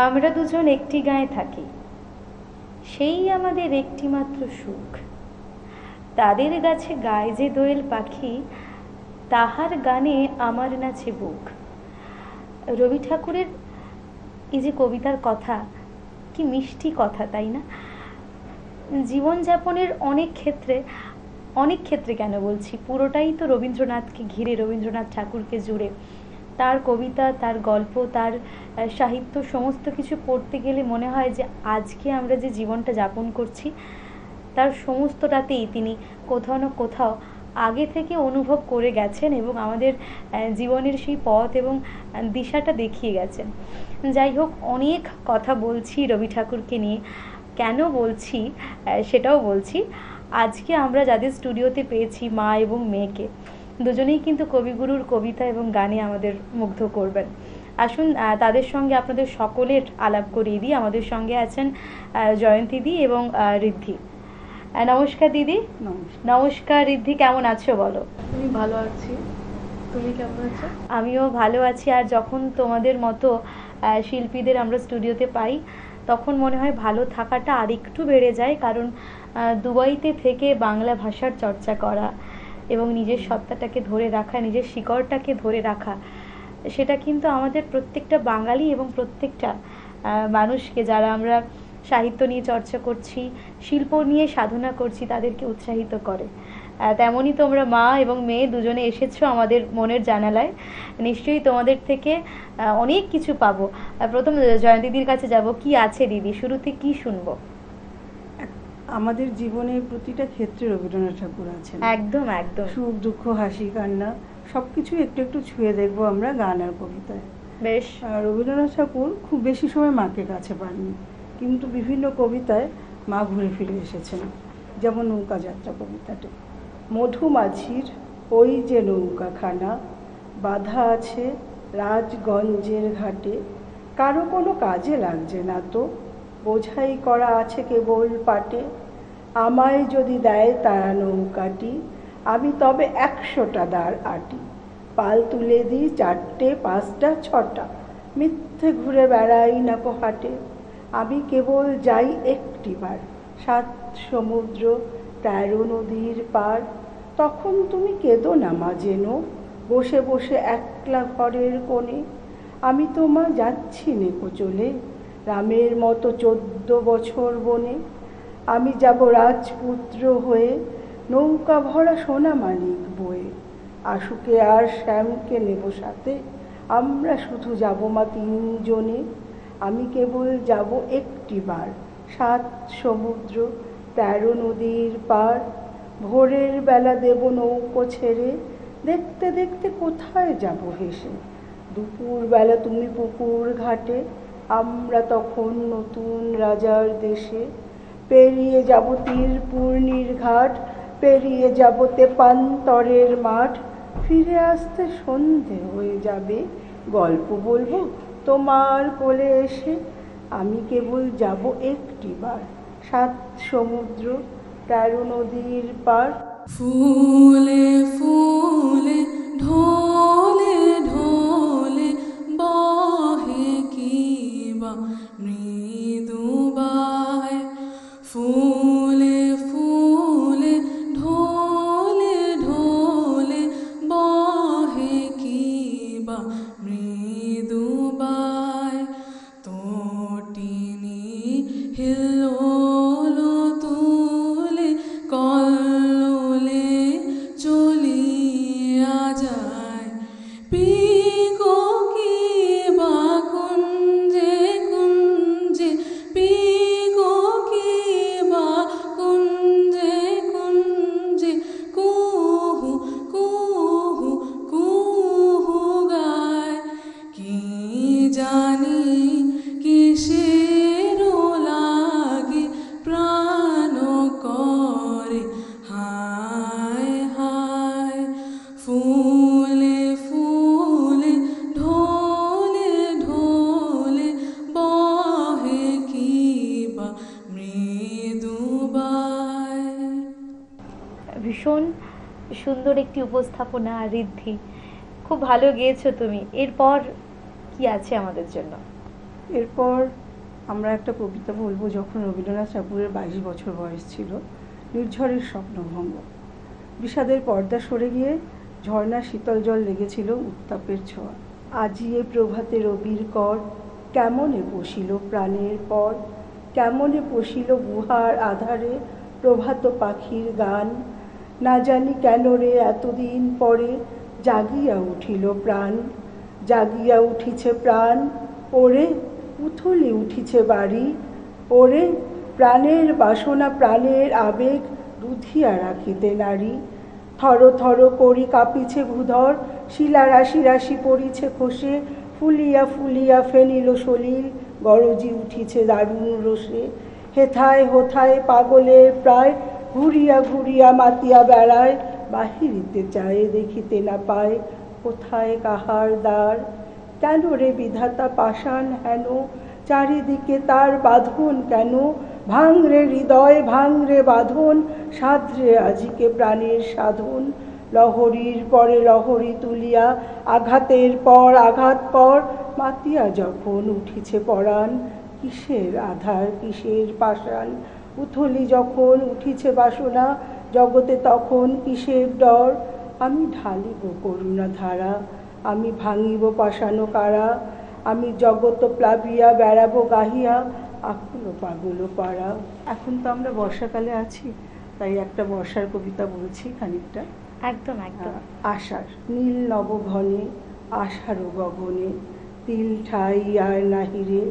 আমরা দুজন একটি গাঁয়ে থাকি, সেই আমাদের একটি মাত্র সুখ। তাদের গাছে গায় যে দোয়েল পাখি, তাহার গানে আমার নাচে বুক। রবি ঠাকুরের এই যে কবিতার কথা, কি মিষ্টি কথা, তাই না? জীবনযাপনের অনেক ক্ষেত্রে কেন বলছি, পুরোটাই তো রবীন্দ্রনাথকে ঘিরে, রবীন্দ্রনাথ ঠাকুরকে জুড়ে। তার কবিতা, তার গল্প, তার সাহিত্য সমস্ত কিছু পড়তে গেলে মনে হয় যে আজকে আমরা যে জীবনটা যাপন করছি তার সমস্তটাতেই তিনি কোথাও না কোথাও আগে থেকে অনুভব করে গেছেন এবং আমাদের জীবনের সেই পথ এবং দিশাটা দেখিয়ে গেছেন। যাই হোক, অনেক কথা বলছি রবি ঠাকুরকে নিয়ে। কেন বলছি সেটাও বলছি। আজকে আমরা যাদের স্টুডিওতে পেয়েছি, মা এবং মেয়েকে, দুজনেই কিন্তু কবিগুরুর কবিতা এবং গানে আমাদের মুগ্ধ করবেন। আসুন তাদের সঙ্গে আপনাদের সকলের আলাপ করিয়ে দিই। আমাদের সঙ্গে আছেন জয়ন্তী দি এবং ঋদ্ধি। নমস্কার দিদি। নমস্কার ঋদ্ধি, কেমন আছো বলো? আমি ভালো আছি, তুমি কেমন আছো? আমিও ভালো আছি। আর যখন তোমাদের মতো শিল্পীদের আমরা স্টুডিওতে পাই তখন মনে হয় ভালো থাকাটা আরেকটু বেড়ে যায়, কারণ দুবাইতে থেকে বাংলা ভাষার চর্চা করা এবং নিজের সত্তাটাকে ধরে রাখা, নিজের শিকড়টাকে ধরে রাখা, সেটা কিন্তু আমাদের প্রত্যেকটা বাঙালি এবং প্রত্যেকটা মানুষকে, যারা আমরা সাহিত্য নিয়ে চর্চা করছি, শিল্প নিয়ে সাধনা করছি, তাদেরকে উৎসাহিত করে। তেমনই তোমরা মা এবং মেয়ে দুজনে এসেছো আমাদের মনের জানালায়। নিশ্চয়ই তোমাদের থেকে অনেক কিছু পাবো। প্রথম জয়ন্তী দিদির কাছে যাব। কি আছে দিদি, শুরুতে কি শুনবো? আমাদের জীবনে প্রতিটা ক্ষেত্রে রবীন্দ্রনাথ ঠাকুর আছেন। একদম একদম। সুখ দুঃখ হাসি কান্না সবকিছু একটু একটু ছুঁয়ে দেখবো আমরা গান আর কবিতায়। বেশ। রবীন্দ্রনাথ ঠাকুর খুব বেশি সময় মাকে কাছে পাননি, কিন্তু বিভিন্ন কবিতায় মা ঘুরে ফিরে এসেছেন। যেমন নৌকা যাত্রা কবিতাতে, মধুমাছির ওই যে নৌকাখানা বাঁধা আছে রাজগঞ্জের ঘাটে, কারো কোনো কাজে লাগছে না তো, বোঝাই করা আছে কেবল পাটে, আমায় যদি দেয় তারা নৌকাটি, আমি তবে 100টা দাঁড় আটি, পাল তুলে দিই 4টে 5টা 6টা, মিথ্যে ঘুরে বেড়াই না কো হাটে, আমি কেবল যাই একটিবার 7 সমুদ্র 13 নদীর পার, তখন তুমি কেঁদো না মা যেন, বসে বসে একলা ঘরের কোণে, আমি তোমা যাচ্ছি নেকো চলে, রামের মতো 14 বছর বনে, আমি যাব রাজপুত্র হয়ে, নৌকা ভরা সোনা মানিক বয়ে, আশুকে আর শ্যামকে নেব সাথে, আমরা শুধু যাব মা 3 জনে, আমি কেবল যাব একটিবার 7 সমুদ্র 13 নদীর পার, ভোরের বেলা দেব নৌকো ছেড়ে, দেখতে দেখতে কোথায় যাব হেসে, দুপুর বেলা তুমি পুকুর ঘাটে, আমরা তখন নতুন রাজার দেশে, পেরিয়ে যাব তীরপূর্ণির ঘাট, পেরিয়ে যাব তেপান্তরের মাঠ, ফিরে আসতে সন্ধে হয়ে যাবে, গল্প বলবো তোমার কোলে এসে, আমি কেবল যাব একটিবার 7 সমুদ্র 13 নদীর পার। ফুলে ফুলে ঢলে ঢলে বহে কিবা মৃদুবায়, ফুলে ফুলে ঢলে ঢলে বহে কিবা মৃদুবায়, তটিনী হিল্লোল তুলে কল্লোলে চলিয়া যায়, পিককিবা কুঞ্জে কুঞ্জে, পিককিবা কুঞ্জে কুঞ্জে, কুহু কুহু কুহু গায়, কি জানি কিসের লাগে প্রাণ করে হায় হায়, ফুলে ফুলে ঢলে ঢলে বহে কিবা মৃদুবায়। ভীষণ সুন্দর একটি উপস্থাপনা ঋদ্ধি, খুব ভালো গেয়েছো তুমি। এরপর কি আছে আমাদের জন্য? এরপর আমরা একটা কবিতা বলবো যখন রবীন্দ্রনাথ ঠাকুরের 22 বছর বয়স ছিল, নির্ঝরের স্বপ্নভঙ্গ। বিষাদের পর্দা সরে গিয়ে ঝর্ণার শীতল জল লেগেছিল উত্তাপের ছোঁয়া। আজি এ প্রভাতে রবির কর, কেমনে পশিল প্রাণের পর, কেমনে পশিল গুহার আধারে প্রভাত পাখির গান। না জানি কেন রে এতদিন পরে জাগিয়া উঠিল প্রাণ, জাগিয়া উঠিছে প্রাণ। ওরে উথলি উঠিছে বাড়ি, ওরে প্রাণের বাসনা প্রাণের আবেগ রুধিয়া রাখিতে নারী। থর থর করি কাঁপিছে ভূধর, শিলা রাশি রাশি পড়িছে খসে, ফুলিয়া ফুলিয়া ফেনিল সলিল গরজি উঠিছে দারুণ রোষে। হেথায় হোথায় পাগলের প্রায় ঘুরিয়া ঘুরিয়া মাতিয়া বেড়ায়, বাহিরিতে চায় দেখিতে না পায় কোথায় কাহার দ্বার। কেন রে বিধাতা পাষাণ হেন, চারিদিকে তার বাঁধন কেন, ভাঙরে হৃদয় ভাঙরে বাঁধন, সাধরে আজিকে প্রাণের সাধন। লহরীর পরে লহরী তুলিয়া আঘাতের পর আঘাত পর, মাতিয়া যখন উঠিছে পরাণ, কিসের আধার কিসের পাষাণ। উথলি যখন উঠিছে বাসনা জগতে তখন কিসের ডর। আমি ঢালিব করুণা ধারা, আমি ভাঙিব পাষাণ কারা, আমি জগৎ প্লাবিয়া বেড়াবো গাহিয়া আকুল পাগল পাড়া। এখন তো আমরা বর্ষাকালে আছি, তাই একটা বর্ষার কবিতা বলছি খানিকটা। একদম একদম। আষাঢ় নীল নবঘনে, আষাঢ় গগনে, তিল ঠাই আর নাহিরে।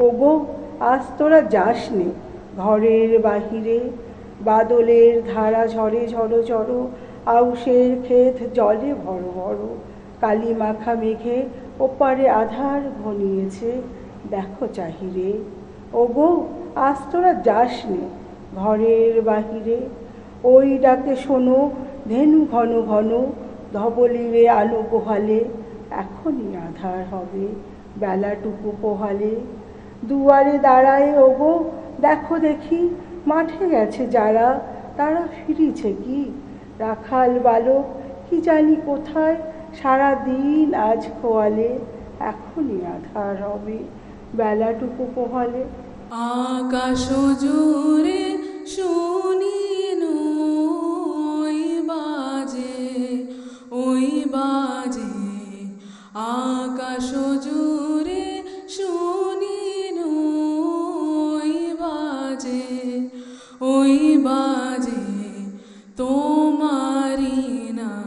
ওগো আজ তোরা যাস নে ঘরের বাহিরে, বাদলের ধারা ঝরে ঝড়ো ঝড়ো, আউশের ক্ষেত জলে ভরো ভরো। কালি মাখা মেঘে ওপারে আধার ঘনিয়েছে, দেখো চাহিরে। ওগো আজ তোরা যাস নে ঘরের বাহিরে, ওই ডাকে শোনো ধেনু ঘন ঘন, ধবলিরে আলো পোহালে, এখনই আধার হবে বেলাটুকু পোহালে। দুয়ারে দাঁড়ায় ওগো দেখো দেখি, মাঠে গেছে যারা তারা ফিরিছে কি। রাখাল বালক কি জানি কোথায়, সারা দিন আজ খোয়ালে, এখনই আধার হবে বেলাটুকু পোহালে। আকাশ জুড়ে শুনি ওই বাজে, ওই বাজে। আকাশ জুড়ে শুনি ওই বাজে, ওই বাজে। তোমারি নাম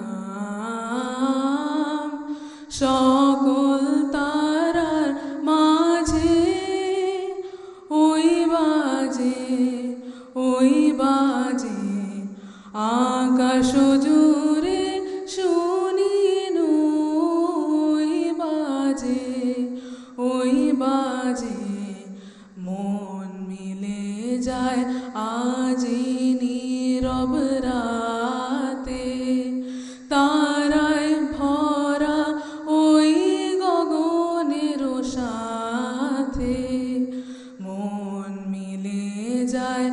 সকল তারার মাঝে, ওই বাজে, ওই বাজে। আকাশ জুড়ে শুনি ওই বাজে, ওই বাজে। মন মিলে যায় আজি নীরব রাতে, তারায় ভরা ওই গগনের সাথে। মন মিলে যায়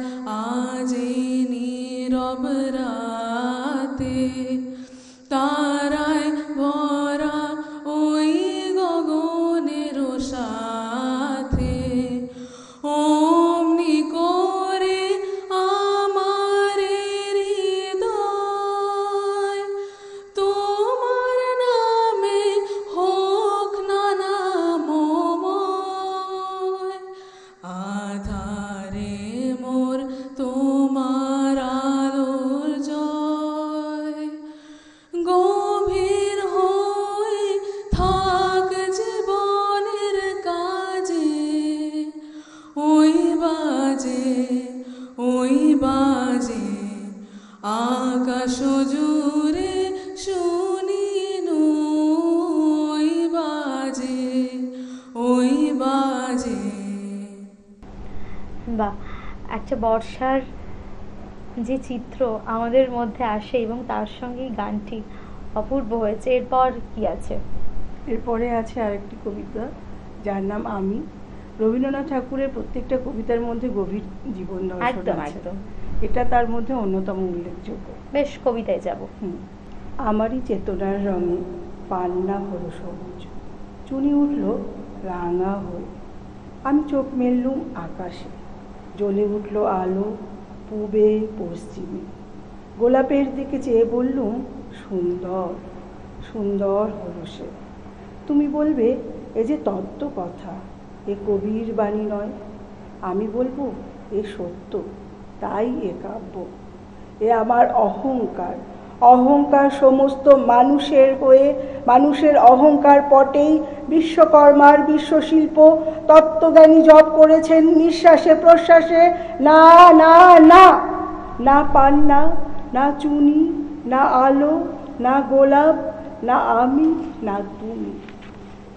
আজি নীরব রাতে, তারায় ভরা ওই গগনের সাথে। অমনি করে আমার হৃদয় তোমার নামে হোক না নামময়। আধারে মোর তোমার আলোর জয়, গভীর হয়ে থাক জীবনের কাজে। ওই বাজে, ওই বাজে। আকাশ জুড়ে শুনি ওই বাজে, ওই বাজে। বাহ, একটা বর্ষার যে চিত্র আমাদের মধ্যে আসে এবং তার সঙ্গেই গানটি অপূর্ব হয়েছে। এরপর কি আছে? এরপরে আছে আরেকটি কবিতা যার নাম আমি। রবীন্দ্রনাথ ঠাকুরের প্রত্যেকটা কবিতার মধ্যে গভীর জীবন দর্শন একদম আছে, একদম। এটা তার মধ্যে অন্যতম উল্লেখযোগ্য। বেশ, কবিতায় যাব। আমারই চেতনার রঙে পান্না হলো সবুজ, চুনি উঠল রাঙা হয়ে। আমি চোখ মেললুম আকাশে, জ্বলে উঠল আলো পূবে পশ্চিমে। গোলাপের দিকে চেয়ে বললুম, সুন্দর, সুন্দর হলো সে। তুমি বলবে এ যে তত্ত্ব কথা, এ কবির বাণী নয়। আমি বলবো এ সত্য, তাই এ কাব্য। এ আমার অহংকার, অহংকার সমস্ত মানুষের হয়ে, মানুষের অহংকার পটেই বিশ্বকর্মার বিশ্বশিল্প তত্ত্বজ্ঞানী জপ করেছেন নিঃশ্বাসে প্রশ্বাসে, না না না, না পান্না, না চুনি, না আলো, না গোলাপ, না আমি, না তুমি।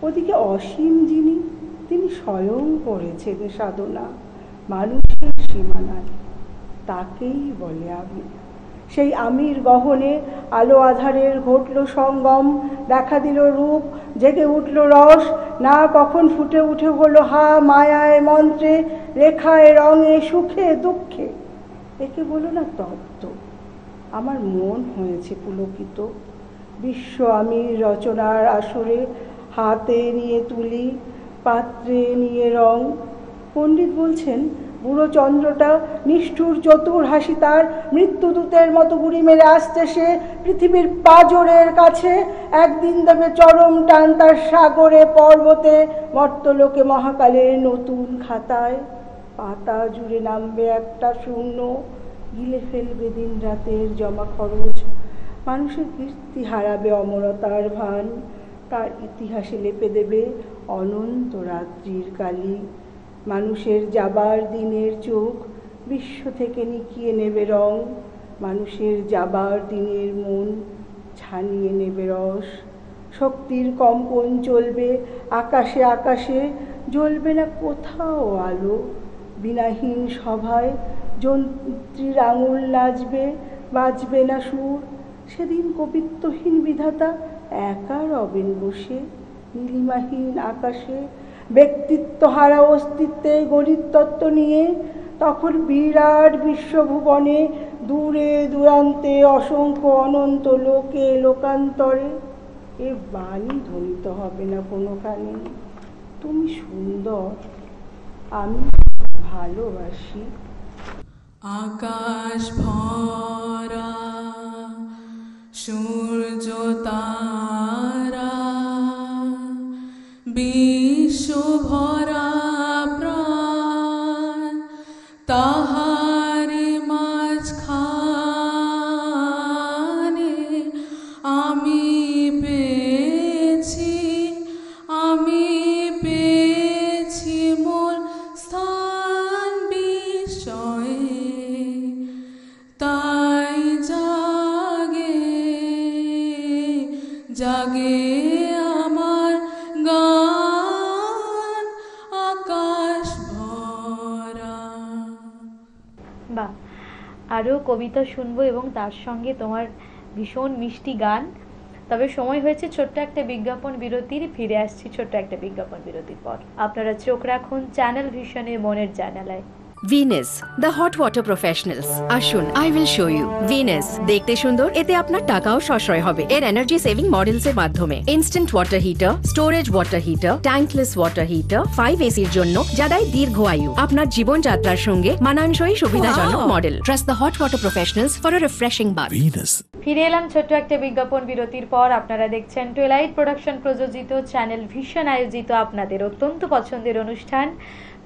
ওদিকে অসীম যিনি, তিনি স্বয়ং করেছেন সাধনা মানুষের সীমানায়, তাকেই বলে আমি। সেই আমির গহনে আলো আধারের ঘটল সঙ্গম, দেখা দিল রূপ, জেগে উঠল রস, না কখন ফুটে উঠে হলো হা মায়ায় মন্ত্রে, রেখায় রঙে সুখে দুঃখে। একে বলো না তত্ত্ব। আমার মন হয়েছে পুলকিত। বিশ্ব আমির রচনার আসরে হাতে নিয়ে তুলি, পাত্রে নিয়ে রং। পণ্ডিত বলছেন বুড়ো চন্দ্রটা নিষ্ঠুর চতুর হাসি তার, মৃত্যুদূতের মতো গুড়ি মেরে আসছে সে পৃথিবীর পাঁজরের কাছে। একদিন দেবে চরম টান তার সাগরে পর্বতে, মর্তলোকে মহাকালের নতুন খাতায়। পাতা জুড়ে নামবে একটা শূন্য, গিলে ফেলবে দিন রাতের জমা খরচ। মানুষের কীর্তি হারাবে অমরতার ভান, তার ইতিহাসে লেপে দেবে অনন্ত রাত্রির কালি। মানুষের যাবার দিনের চোখ বিশ্ব থেকে নিকিয়ে নেবে রং, মানুষের যাবার দিনের মন ছানিয়ে নেবে রস। শক্তির কম্পন চলবে আকাশে আকাশে, জ্বলবে না কোথাও আলো। বিনাহীন সভায় যন্ত্রীর আঙুল নাচবে, বাজবে না সুর। সেদিন কবিত্বহীন বিধাতা একা রবেন বসে নীলিমাহীন আকাশে, ব্যক্তিত্ব হারা অস্তিত্বে গণিততত্ত্ব নিয়ে। তখন বিরাট বিশ্বভুবনে দূরে দূরান্তে অসংখ্য অনন্ত লোকে লোকান্তরে এ বাণী ধ্বনিত হবে না কোনোখানে, তুমি সুন্দর, আমি ভালোবাসি। আকাশ ভরা সূর্য তারা, বিশ্ব ভরা প্রাণ, তাহারি মাঝখানে আমি পেয়েছি, আমি পেয়েছি মোর স্থান বিষয়ে। তাই জাগে জাগে আমার গান আকাশ ভরা। বাহ, আরও কবিতা শুনবো এবং তার সঙ্গে তোমার ভীষণ মিষ্টি গান। তবে সময় হয়েছে ছোট্ট একটা বিজ্ঞাপন বিরতির, ফিরে আসছি ছোট্ট একটা বিজ্ঞাপন বিরতির পর। আপনারা চোখ রাখুন চ্যানেল ভিশনে মনের জানালায়। Venus the hot water professionals. আসুন, I will show you. Venus দেখতে সুন্দর, এতে আপনার টাকাও সাশ্রয় হবে এর এনার্জি সেভিং মডেলস এর মাধ্যমে। Instant water heater, storage water heater, tankless water heater, 5 এসির জন্য যা দেয় দীর্ঘ আয়ু। আপনার জীবনযাত্রার সঙ্গে মানানসই সুবিধাজনক model. Trust the hot water professionals for a refreshing bath. Venus. ফিরে এলাম ছোট্ট একটা বিজ্ঞাপন বিরতির পর। আপনারা দেখছেন টুয়েলাইট প্রোডাকশন প্রযোজিত চ্যানেল ভিশন আয়োজিত আপনাদের অত্যন্ত পছন্দের অনুষ্ঠান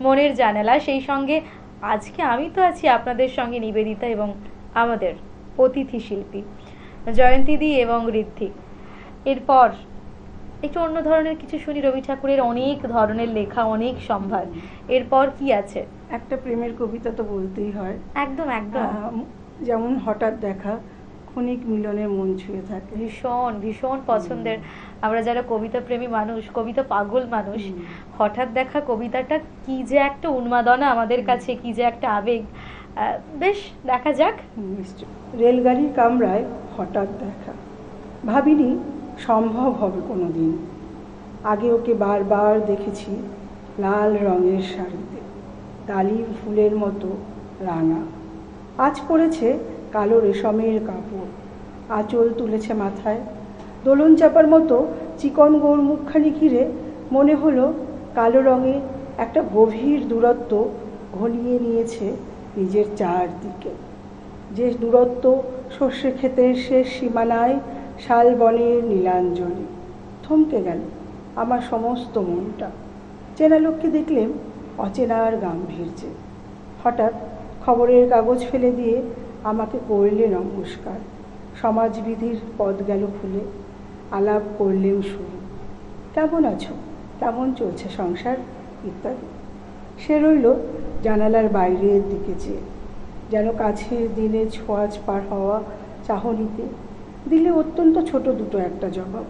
মনের জানালা। সেই সঙ্গে আজকে আমি তো আছি আপনাদের সঙ্গে নিবেদিতা এবং আমাদের অতিথি শিল্পী জয়ন্তীদি এবং ঋদ্ধি। এরপর একটু অন্য ধরনের কিছু শুনি। রবি ঠাকুরের অনেক ধরনের লেখা, অনেক সম্ভার। এরপর কি আছে? একটা প্রেমের কবিতা তো বলতেই হয়। একদম একদম। যেমন হঠাৎ দেখা, ক্ষণিক মিলনে মন ছুঁয়ে থাকে। ভীষণ ভীষণ পছন্দের। আমরা যারা কবিতা প্রেমী মানুষ, কবিতা পাগল মানুষ, হঠাৎ দেখা কবিতাটা কি যে একটা উন্মাদনা আমাদের কাছে, কি যে একটা আবেগ। বেশ, দেখা যাক। নিশ্চয়। রেলগাড়ির কামরায় হঠাৎ দেখা, ভাবিনি সম্ভব হবে কোনো দিন। আগে ওকে বারবার দেখেছি লাল রঙের শাড়িতে, ডালিম ফুলের মতো রাঙা। আজ পরেছে কালো রেশমের কাপড়, আঁচল তুলেছে মাথায়। দোলন চাপার মতো চিকন গোর মুখখানি ঘিরে মনে হলো কালো রঙে একটা গভীর দূরত্ব ঘনিয়ে নিয়েছে নিজের চারদিকে। যে দূরত্ব সর্ষে ক্ষেতের শেষ সীমানায় শালবনের নীলাঞ্জলি। থমকে গেল আমার সমস্ত মনটা। চেনা লোককে দেখলেম অচেনার গাম্ভীর্যে। হঠাৎ খবরের কাগজ ফেলে দিয়ে আমাকে করলে নমস্কার। সমাজবিধির পদ গেল খুলে। আলাপ করলেম শুরু। কেমন আছো, কেমন চলছে সংসার ইত্যাদি। সে রইল জানালার বাইরের দিকে চেয়ে, যেন কাছের দিনে ছোঁয়াচ পার হওয়া চাহনিতে। দিলে অত্যন্ত ছোট দুটো একটা জবাব,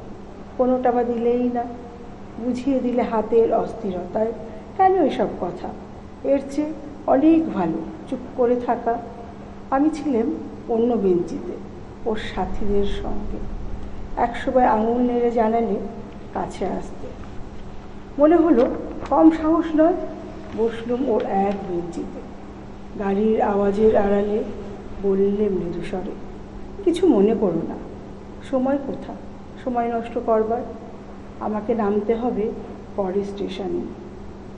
কোনোটা বা দিলেই না। বুঝিয়ে দিলে হাতের অস্থিরতায় কেন এসব কথা, এর চেয়ে অনেক ভালো চুপ করে থাকা। আমি ছিলাম অন্য বেঞ্চিতে ওর সাথীদের সঙ্গে। একসময় আঙুল নেড়ে জানালে কাছে আসতে। মনে হলো কম সাহস নয়। বসলুম ওর এক বেঞ্চিতে। গাড়ির আওয়াজের আড়ালে বললে মৃদুস্বরে, কিছু মনে করো না। সময় কোথা সময় নষ্ট করবার? আমাকে নামতে হবে পরের স্টেশনে।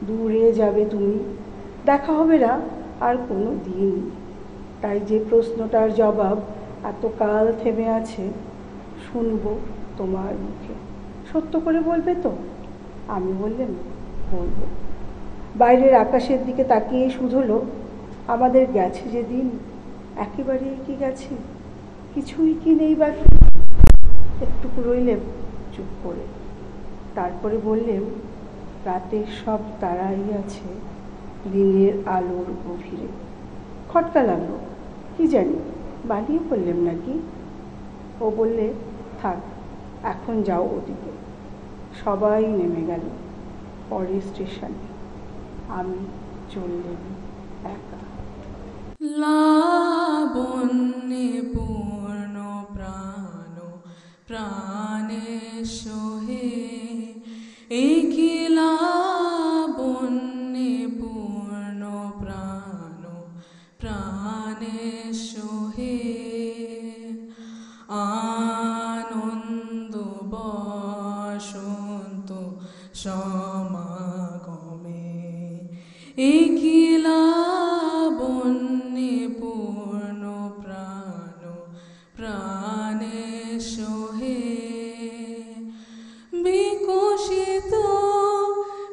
দূরে যাবে তুমি, দেখা হবে না আর কোনো দিন। তাই যে প্রশ্নটার জবাব এতকাল থেমে আছে, শুনবো তোমার মুখে। সত্য করে বলবে তো? আমি বললাম, বলবো। বাইরের আকাশের দিকে তাকিয়ে শুধলো, আমাদের গেছে যে দিন, একেবারেই কি গেছে? কিছুই কি নেই বাকি? একটুকু রইলেম চুপ করে। তারপরে বললেম, রাতের সব তারাই আছে দিনের আলোর গভীরে। খটকা লাগলো, কি জানি বানিয়ে বললাম নাকি। ও বললে, থাক এখন যাও ওদিকে। সবাই নেমে গেল পরের স্টেশনে। আমি চললাম একা। লাবণ্যে পূর্ণ প্রাণ প্রাণে সোহে, একি লাবণ্যে পূর্ণ প্রাণ প্রাণে সোহে, আনন্দ বসন্ত সমাগমে, একি লাবণ্যে পূর্ণ প্রাণ প্রাণে সোহে, বিকশিত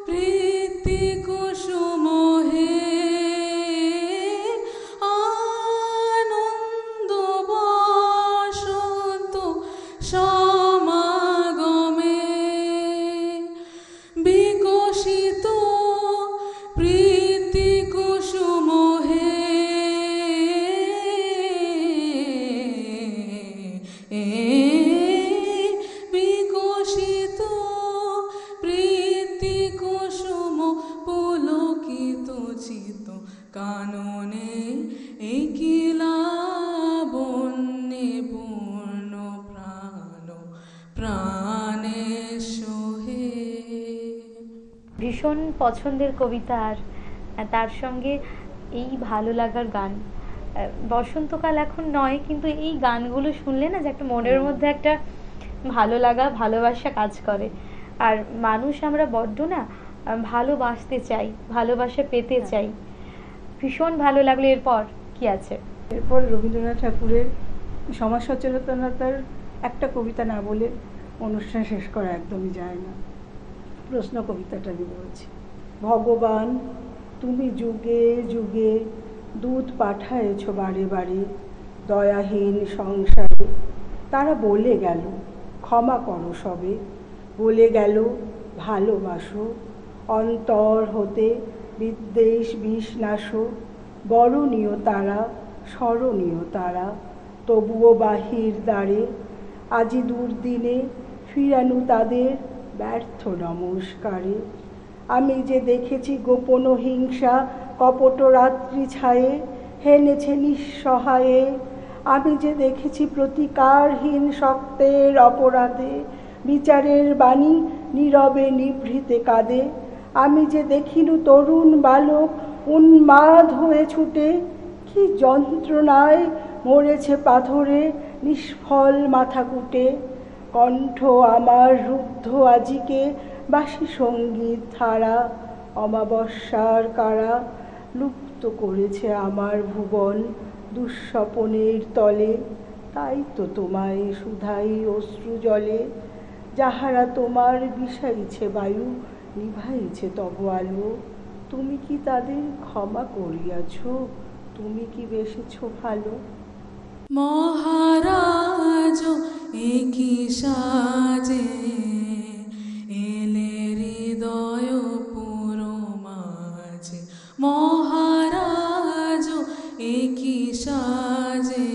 প্রীতি কুসুম হে, আনন্দ বসন্ত সমাগমে, বিকশিত প্রীতি কুসুম হে, বিকশিত প্রীতি কুসুম পুলকিত চিত কাননে, একি লাবণ্যে পূর্ণ প্রাণ প্রাণে সোহে। ভীষণ পছন্দের কবিতা। আর তার সঙ্গে এই ভালো লাগার গান। বসন্তকাল এখন নয়, কিন্তু এই গানগুলো শুনলে না যে একটা মনের মধ্যে একটা ভালো লাগা, ভালোবাসা কাজ করে। আর মানুষ আমরা বড্ড না ভালোবাসতে চাই, ভালোবাসা পেতে চাই। ভীষণ ভালো লাগলো। এরপর কি আছে? এরপর রবীন্দ্রনাথ ঠাকুরের সমাজ সচেতনতার একটা কবিতা না বলে অনুষ্ঠান শেষ করা একদমই যায় না। প্রশ্ন কবিতাটা আমি বলছি। ভগবান, তুমি যুগে যুগে দূত পাঠায়েছ বারে বারে দয়াহীন সংসারে। তারা বলে গেল ক্ষমা করো সবে, বলে গেল ভালোবাসো, অন্তর হতে বিদ্বেষ বিষ নাশো। বরণীয় তারা, স্মরণীয় তারা, তবুও বাহির দ্বারে আজি দুর্দিনে ফিরানু তাদের ব্যর্থ নমস্কারে। আমি যে দেখেছি গোপন হিংসা কপট রাত্রি ছায়ে হেনেছে নিঃসহায়ে। আমি যে দেখেছি প্রতিকারহীন শক্তের অপরাধে বিচারের বাণী নীরবে নিভৃতে কাঁদে। আমি যে দেখিনু তরুণ বালক উন্মাদ হয়ে ছুটে, কি যন্ত্রণায় মরেছে পাথরে নিষ্ফল মাথা কুটে। কণ্ঠ আমার রুদ্ধ আজিকে বাসি সঙ্গীত ধারা, অমাবস্যার কারা লুপ্ত করেছে আমার ভুবন দুঃস্বপনের তলে। তাই তো তোমায় শুধাই অশ্রু জলে, যাহারা তোমার বিষাইছে বায়ু, নিভাইছে তব আলো। তুমি কি তাদের ক্ষমা করিয়াছ? তুমি কি বেসেছ ভালো? মহারাজ একই সাজে এলে হৃদয় পুরো মাঝে, মহারাজ একই সাজে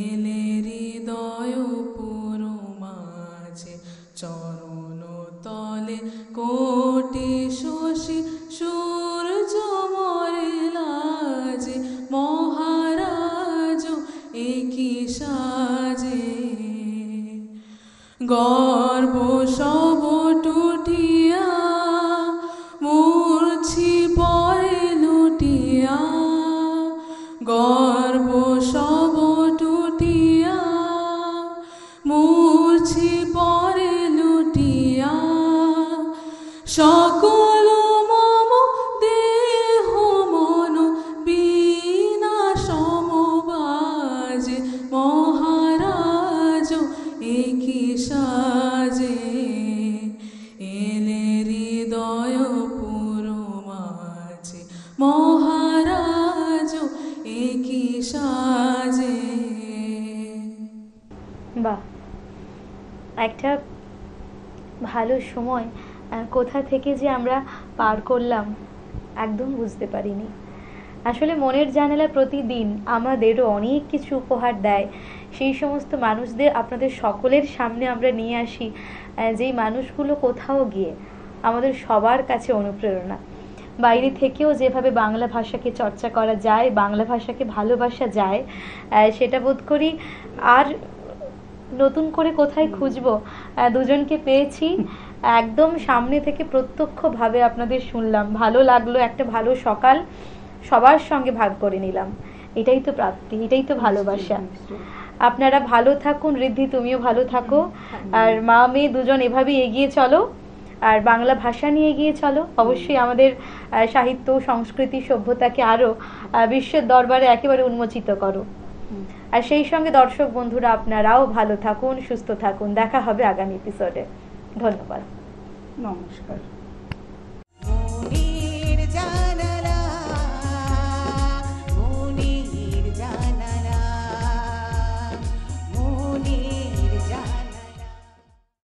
এলে হৃদয় পুরো মাঝে। চরণ তলে কোটি শশী সূর্য মরে লাজে, মহারাজ একই সাজে। গর্ব সব টুটিয়া মূর্ছি পরে লুটিয়া, গর্ব সব টুটিয়া মূর্ছি পরে লুটিয়া। সকল মম দেহ মন বিনা সমবাজে, মহারাজ একই সাজে এলে হৃদয় পুরো মাঝে, মহারাজ একই সাজে। বাহ, একটা ভালো সময় কোথা থেকে যে আমরা পার করলাম একদম বুঝতে পারিনি। আসলে মনের জানালা প্রতিদিন আমাদেরও অনেক কিছু উপহার দেয়। সেই সমস্ত মানুষদের আপনাদের সকলের সামনে আমরা নিয়ে আসি, যেই মানুষগুলো কোথাও গিয়ে আমাদের সবার কাছে অনুপ্রেরণা। বাইরে থেকেও যেভাবে বাংলা ভাষাকে চর্চা করা যায়, বাংলা ভাষাকে ভালোবাসা যায়, সেটা বোধ করি আর নতুন করে কোথায় খুঁজবো। দুজনকে পেয়েছি, একদম সামনে থেকে প্রত্যক্ষভাবে আপনাদের শুনলাম, ভালো লাগলো। একটা ভালো সকাল সবার সঙ্গে ভাগ করে নিলাম। এটাই তো প্রাপ্তি, এটাই তো ভালোবাসা। আপনারা ভালো থাকুন, ঋদ্ধি তুমিও ভালো থাকো, আর মা মেয়ে দুজন এভাবেই এগিয়ে চলো, আর বাংলা ভাষা নিয়ে এগিয়ে চলো। অবশ্যই আমাদের সাহিত্য, সংস্কৃতি, সভ্যতাকে আরও বিশ্বের দরবারে একেবারে উন্মোচিত করো। আর সেই সঙ্গে দর্শক বন্ধুরা আপনারাও ভালো থাকুন, সুস্থ থাকুন। দেখা হবে আগামী এপিসোডে। ধন্যবাদ, নমস্কার।